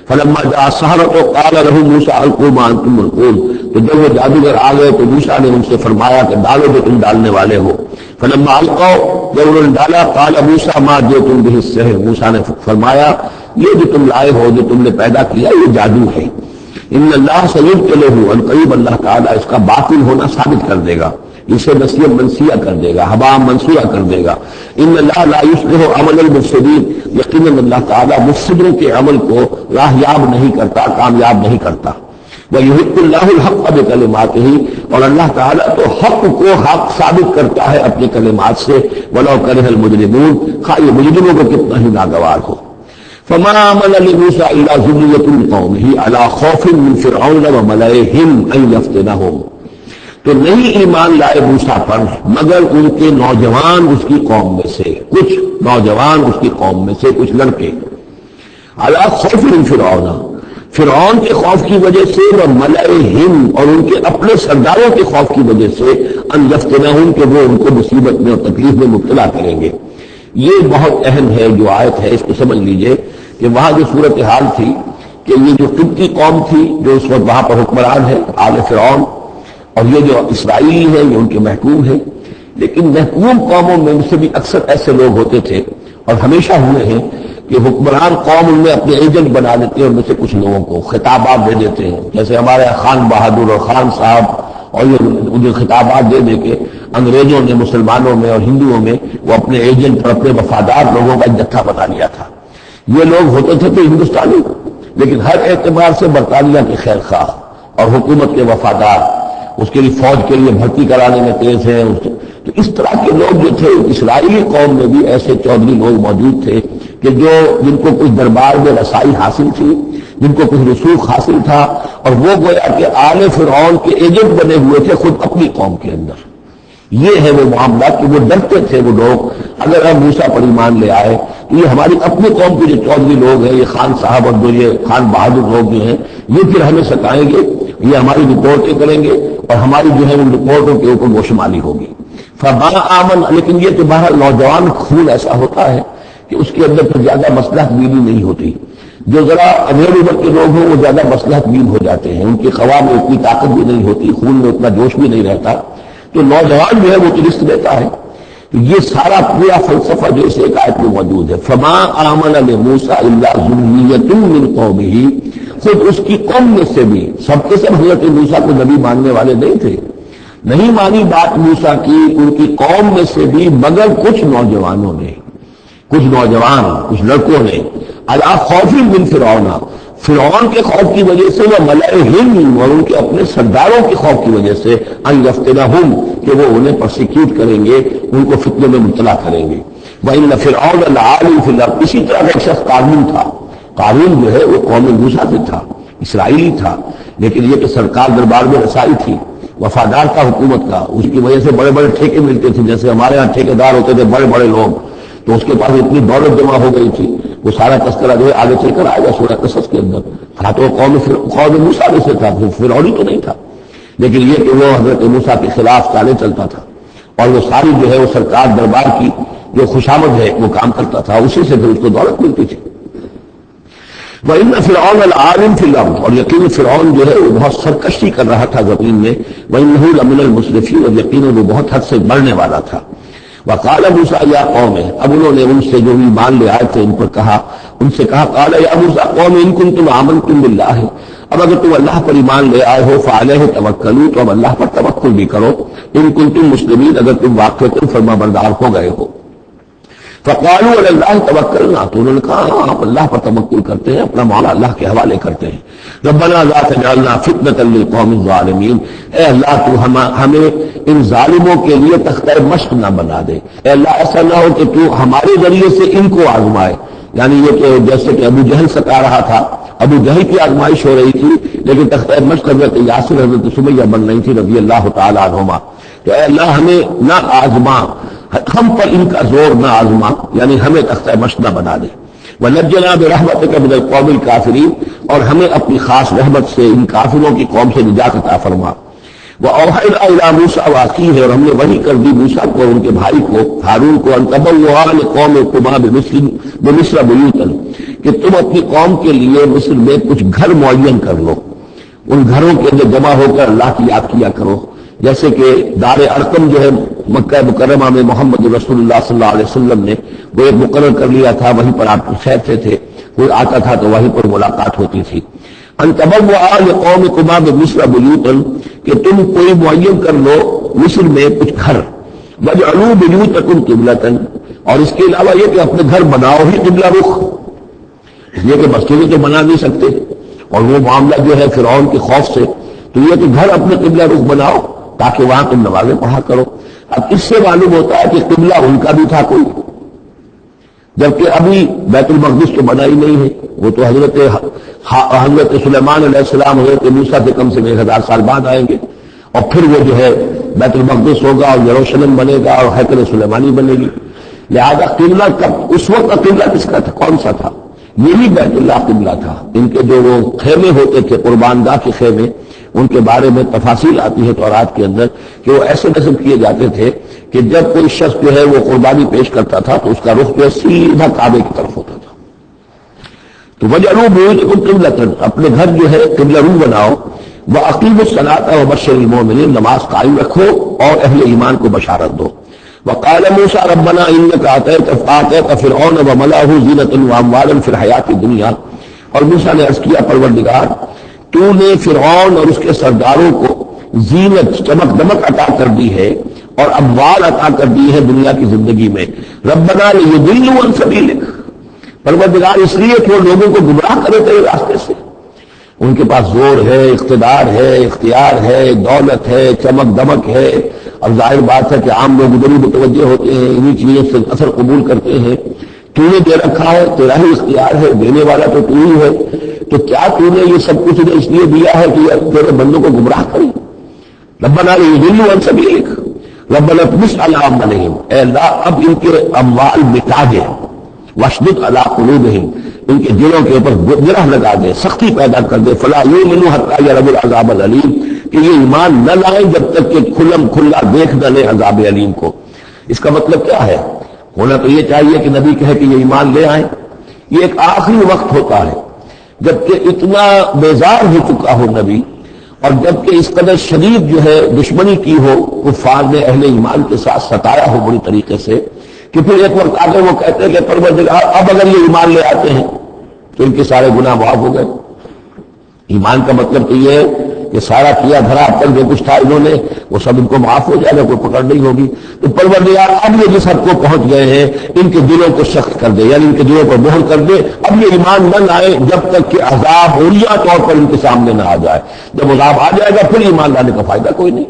فلما جاء السحرة قال لهم موسى القوا ما انتم ملقون، تو جب وہ جادوگر آ گئے تو موسیٰ نے ان سے فرمایا کہ ڈالو جو تم ڈالنے والے ہو. فلما القوا، جب انہوں نے ڈالا، قال موسیٰ ما جئتم به السحر، موسیٰ نے فرمایا یہ جو تم لائے ہو، جو تم نے پیدا کیا، یہ جادو ہے. ان اللہ سیبطلہ، ان قریب اللہ تعالیٰ اس کا باطل ہونا ثابت کر دے گا، اسے نسیہ منسیہ کر دے گا، ہبا منصورہ کر دے گا. ان اللہ لا یصلح عمل المفسدین، یقیناً اللہ تعالیٰ مفسدوں کے عمل کو راہیاب نہیں کرتا، کامیاب نہیں کرتا. وَيُحِقُّ اللَّهُ الْحَقَّ بِكَلِمَاتِهِ، اور اللہ تعالیٰ تو حق کو حق ثابت کرتا ہے اپنے کلمات سے. وَلَوْ كَرِهَ الْمُجْرِمُونَ، خواہ یہ مجرموں کو کتنا ہی ناگوار ہو. فَمَا آمَنَ لِمُوسَىٰ إِلَّا ذُرِّيَّةٌ مِّن قَوْمِهِ عَلَىٰ خَوْفٍ مِّن فِرْعَوْنَ وَمَلَئِهِمْ أَن يَفْتِنَهُمْ، تو نہیں ایمان لائے موسیٰ پر مگر ان کے نوجوان اس کی قوم میں سے، کچھ نوجوان اس کی قوم میں سے، کچھ لڑکے. عَلَىٰ خَوْفٍ مِّن فِرْعَوْنَ، فرعون کے خوف کی وجہ سے، اور ملئہم، اور ان کے اپنے سرداروں کے خوف کی وجہ سے، ان یفتنہم، کہ وہ ان کو مصیبت میں اور تکلیف میں مبتلا کریں گے. یہ بہت اہم ہے جو آیت ہے، اس کو سمجھ لیجئے کہ وہاں جو صورتحال تھی کہ یہ جو قبطی قوم تھی جو اس وقت وہاں پر حکمران ہے آل فرعون، اور یہ جو اسرائیلی ہیں یہ ان کے محکوم ہیں. لیکن محکوم قوموں میں سے بھی اکثر ایسے لوگ ہوتے تھے اور ہمیشہ ہوئے ہیں کہ حکمران قوم ان میں اپنے ایجنٹ بنا دیتے ہیں، ان میں سے کچھ لوگوں کو خطابات دے دیتے ہیں، جیسے ہمارے خان بہادر اور خان صاحب، اور یہ جو خطابات دے دے کے انگریزوں نے مسلمانوں میں اور ہندوؤں میں وہ اپنے ایجنٹ اور اپنے وفادار لوگوں کا جتھا بنا لیا تھا. یہ لوگ ہوتے تھے تو ہندوستانی، لیکن ہر اعتبار سے برطانیہ کے خیر خواہ اور حکومت کے وفادار، اس کے لیے فوج کے لیے بھرتی کرانے میں تیز ہیں. تو اس طرح کے لوگ جو تھے اسرائیلی قوم میں بھی ایسے چودھری لوگ موجود تھے کہ جن کو کچھ دربار میں رسائی حاصل تھی، جن کو کچھ رسوخ حاصل تھا، اور وہ گویا کہ آل فرعون کے ایجنٹ بنے ہوئے تھے خود اپنی قوم کے اندر. یہ ہے وہ معاملہ کہ وہ ڈرتے تھے وہ لوگ اگر ہم موسیٰ پر ایمان لے آئے تو یہ ہماری اپنی قوم کے جو چودھری لوگ ہیں، یہ خان صاحب اور جو یہ خان بہادر لوگ جو ہیں، یہ پھر ہمیں ستائیں گے، یہ ہماری رپورٹیں کریں گے اور ہماری جو ہے ان رپورٹوں کے اوپر گوشمالی ہوگی. فما آمن، لیکن یہ تو باہر نوجوان خون ایسا ہوتا ہے کہ اس کے اندر تو زیادہ مصلحت بینی نہیں ہوتی. جو ذرا امیڑ عمر کے لوگ ہیں وہ زیادہ مصلحت بین ہو جاتے ہیں، ان کی خوا میں اتنی طاقت بھی نہیں ہوتی، خون میں اتنا جوش بھی نہیں رہتا، تو نوجوان جو ہے وہ تو رسک لیتا ہے. تو یہ سارا پورا فلسفہ جو اس ایک آیت میں موجود ہے. فما آمن لموسیٰ الا ذریۃ من قومہ، خود اس کی قوم میں سے بھی سب کے سب حضرت موسیٰ کو نبی ماننے والے نہیں تھے، نہیں مانی بات موسیٰ کی ان کی قوم میں سے بھی مگر کچھ نوجوانوں نے، کچھ نوجوان، کچھ لڑکوں نے، علی خوف من فرعون، فرعون کے خوف کی وجہ سے، وہ ملئہم، اور ان کے اپنے سرداروں کے خوف کی وجہ سے، ان یفتنہم، کہ وہ انہیں پرسیکیوٹ کریں گے، ان کو فتنے میں مبتلا کریں گے. وَإِنَّ فِرْعَوْنَ لَعَالٍ فِي الْأَرْضِ، اسی طرح کا ایک شخص قارون تھا. قارون جو ہے وہ قوم موسیٰ سے تھا، اسرائیلی تھا، لیکن یہ کہ سرکار دربار میں رسائی تھی، وفادار تھا حکومت کا، اس کی وجہ سے بڑے بڑے ٹھیکے ملتے تھے، جیسے ہمارے ہاں ٹھیکیدار ہوتے تھے بڑے بڑے لوگ، تو اس کے پاس اتنی دولت جمع ہو گئی تھی. وہ سارا تذکرہ جو ہے آگے چل کر آئے گا سورہ قصص کے اندر. تھا تو قوم موسیٰ میں سے تھا، فرعونی تو نہیں تھا، لیکن یہ کہ وہ حضرت موسیٰ کے خلاف چالیں چلتا تھا، اور وہ ساری جو ہے وہ سرکار دربار کی جو خوشامد ہے وہ کام کرتا تھا، اسی سے پھر اس کو دولت ملتی تھی. وَإِنَّ فِرْعَوْنَ لَعَالٍ فِي الْأَرْضِ، اور یقین فرعون جو ہے وہ بہت سرکشی کر رہا تھا زمین میں. وَإِنَّهُ لَمِنَ الْمُسْرِفِينَ، اور یقین وہ بہت حد سے بڑھنے والا تھا. وقال موسیٰ یا قوم، اب انہوں نے ان سے جو ایمان لے آئے تھے ان پر کہا، ان سے کہا قال یا موسیٰ قوم ان کنتم آمنتم باللہ، اب اگر تم اللہ پر ایمان لے آئے ہو فعلیہ توکلوا، تو اب اللہ پر توکل بھی کرو، ان کنتم مسلمین، اگر تم واقعتاً فرما بردار ہو گئے ہو. فقالوا علی اللہ توکلنا، تو انہوں نے کہا ہم اللہ پر توکل کرتے ہیں، اپنا معاملہ اللہ کے حوالے کرتے ہیں. ربنا لا تجعلنا فتنة للقوم الظالمین، اے اللہ تو ہمیں ان ظالموں کے لیے تختہ مشق نہ بنا دے. اے اللہ ایسا نہ ہو کہ تو ہمارے ذریعے سے ان کو آزمائے، یعنی یہ کہ جیسے کہ ابو جہل ستا رہا تھا، ابو جہل کی آزمائش ہو رہی تھی، لیکن تختہ مشق حضرت یاسر حضرت سمیہ بن رہی تھی رضی اللہ تعالیٰ عنہما. تو اے اللہ ہمیں نہ آزما، ہم پر ان کا زور نہ آزما، یعنی ہمیں تختہ مشق نہ بنا دے. وَنَجِّنَا بِرَحْمَتِكَ مِنَ الْقَوْمِ الْكَافِرِينَ، اور ہمیں اپنی خاص رحمت سے ان کافروں کی قوم سے نجات عطا فرما. وَأَوْحَيْنَا إِلَىٰ مُوسَىٰ وَأَخِيهِ، اور ہم نے وحی کر دی موسیٰ کو اور ان کے بھائی کو ہارون کو، أَن تَبَوَّآ لِقَوْمِكُمَا بِمِصْرَ بُيُوتًا، کہ تم اپنی قوم کے لیے مصر میں کچھ گھر معین کر لو، ان گھروں کے اندر جمع ہو کر اللہ کی یاد کیا کرو، جیسے کہ دار ارقم جو ہے مکہ مکرمہ میں محمد رسول اللہ صلی اللہ علیہ وسلم نے وہ ایک مقرر کر لیا تھا، وہیں پر آپ ٹھہرتے تھے، کوئی آتا تھا تو وہیں پر ملاقات ہوتی تھی۔ ان تبوأ لقومکما بمصر بیوتا، کہ تم کوئی معین کر لو مصر میں کچھ گھر، وجعلوا بیوتکم قبلۃ، اور اس کے علاوہ یہ کہ اپنے گھر بناؤ ہی قبلہ رخ، یہ کہ مسجدیں تو بنا نہیں سکتے، اور وہ معاملہ جو ہے فرعون کے خوف سے، تو یہ کہ گھر اپنے قبلہ رخ بناؤ تاکہ وہاں تم نمازیں پڑھا کرو۔ اب اس سے معلوم ہوتا ہے کہ قبلہ ان کا بھی تھا کوئی، جبکہ ابھی بیت المقدس تو بنا ہی نہیں ہے، وہ تو حضرت سلیمان علیہ السلام حضرت موسیٰ سے کم سے 1000 سال بعد آئیں گے، اور پھر وہ جو ہے بیت المقدس ہوگا اور یروشلم بنے گا اور ہیکل سلیمانی بنے گی۔ لہذا قبلہ اس وقت کا قبلہ کس کا تھا، کون سا تھا؟ یہی بیت اللہ قبلہ تھا۔ ان کے جو وہ خیمے ہوتے تھے قربان گاہ کے خیمے، ان کے بارے میں تفاصیل آتی ہے تورات کے اندر کہ وہ ایسے نصب کیے جاتے تھے کہ جب کوئی شخص جو ہے وہ قربانی پیش کرتا تھا تو اس کا رخ جو ہے سیدھا کعبے کی طرف ہوتا تھا۔ تو وجعلوا بیوتکم قبلۃ، اپنے گھر جو ہے قبلہ رو بناؤ، واقیموا الصلاۃ وبشر المؤمنین، نماز قائم رکھو اور اہل ایمان کو بشارت دو۔ وقال موسیٰ ربنا انک آتیت فرعون وملأہ زینۃ واموالا فی الحیاۃ الدنیا، اور موسیٰ نے عرض کیا پروردگار تو نے فرعون اور اس کے سرداروں کو زینت چمک دمک عطا کر دی ہے اور اموال عطا کر دی ہے دنیا کی زندگی میں، ربنا لیضلوا عن سبیلک، پروردگار اس لیے کہ وہ لوگوں کو گمراہ کرے تیرے راستے سے۔ ان کے پاس زور ہے، اقتدار ہے، اختیار ہے، دولت ہے، چمک دمک ہے، اور ظاہر بات ہے کہ عام لوگ ادھر ہی متوجہ ہوتے ہیں، انہی چیزوں سے اثر قبول کرتے ہیں۔ تو نے دے رکھا ہے، تیرا ہی اختیار ہے، دینے والا تو تو ہی ہے، تو کیا تو نے یہ سب کچھ اس لیے دیا ہے کہ تیرے بندوں کو گمراہ کرے؟ ربنا لیضلوا عن سبیلک ربنا اطمس علی اموالہم، اے اللہ اب ان کے اموال مٹا دے، واشدد علی قلوبہم، ان کے دلوں کے اوپر گرہ لگا دے، سختی پیدا کر دے، فلا یؤمنوا حتی یروا العذاب العلیم، کہ یہ ایمان نہ لائیں جب تک کہ کھلم کھلا دیکھ نہ لیں عذاب علیم کو۔ اس کا مطلب کیا ہے؟ ہونا تو یہ چاہیے کہ نبی کہے کہ یہ ایمان لے آئیں، یہ ایک آخری وقت ہوتا ہے جبکہ اتنا بیزار ہو چکا ہو نبی، اور جبکہ اس قدر شدید جو ہے دشمنی کی ہو کفار نے اہل ایمان کے ساتھ ستایا ہو بری طریقے سے، کہ پھر ایک وقت آ کر وہ کہتے ہیں کہ پروردگار اب اگر یہ ایمان لے آتے ہیں تو ان کے سارے گناہ معاف ہو گئے۔ ایمان کا مطلب تو یہ ہے کہ سارا کیا دھرا اب تک جو کچھ تھا انہوں نے وہ سب ان کو معاف ہو جائے گا، کوئی پکڑ نہیں ہوگی۔ تو پروردگار اب یہ جس حد کو پہنچ گئے ہیں ان کے دلوں کو سخت کر دے، یعنی ان کے دلوں پر مہر کر دے، اب یہ ایمان نہ لائے جب تک کہ عذاب اولیاء طور پر ان کے سامنے نہ آ جائے۔ جب عذاب آ جائے گا پھر ایمان لانے کا فائدہ کوئی نہیں۔